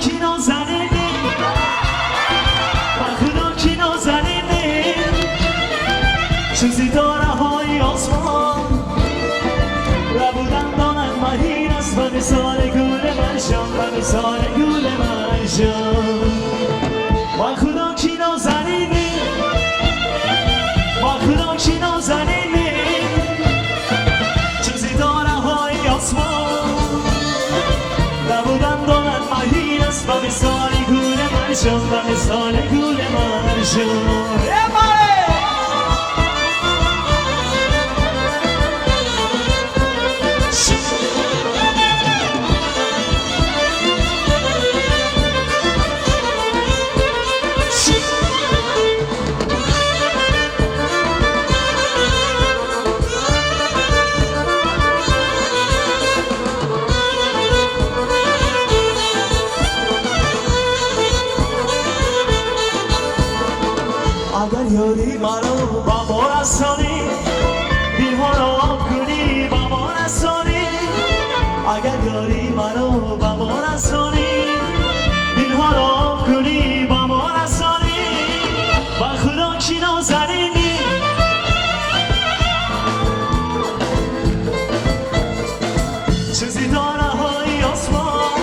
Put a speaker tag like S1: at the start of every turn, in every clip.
S1: کی نازنینه با خدا کی نازنینه چون ستاره های آسمان ربودن دانن مهین است و مثال گل منشان و مثال گل منشان با خدا کی نازنینه با خدا کی نازنینه چون ستاره های آسمان ربودن دانن مهین است و مثال گل منشان و مثال گل منشان اگر یاری منو با ما رسانی دلها را کنی با ما رسانی اگر یاری منو با ما رسانی دلها را کنی با ما رسانی با خدا کی نازنینی چه ستاره های آسمان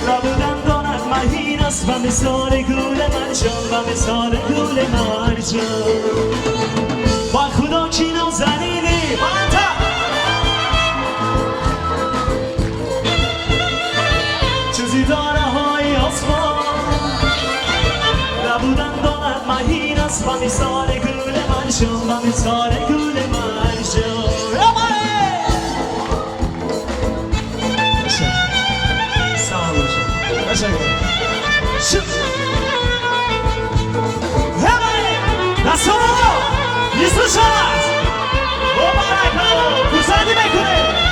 S1: ربودن داند مهین است و مثال گل منشان و مثال گل منشان با خدا کی نازنینی چه ستاره های آسمان ربودن داند مهین است و مثال گل منشان و مثال گل منشان دستورو لیستو شد مبارک گوزنی بکنه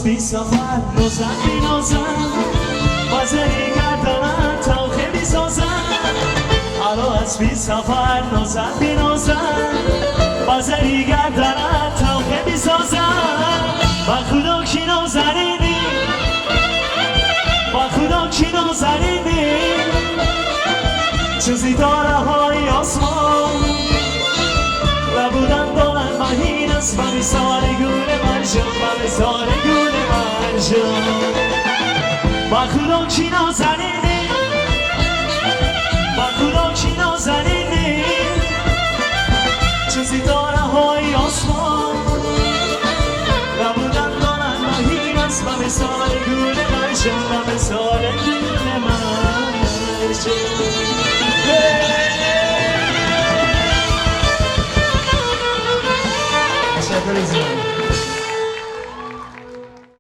S1: بی سفر نوزن بی نوزن بازری گردنن توخه بی سازن الو از بی سفر نوزن بی نوزن بازری گردنن توخه بی سازن با خدا کی نازنینی با خدا کی نازنینی چون ستاره های آسمان ربودن دانن مهین است و مثال گل منشان و مثال گل منشان با خدا کی نازنینی با خدا کی نازنینی چون ستاره های آسمان ربودن دانن مهین است و مثال گل منشان و مثال گل منشان Gracias.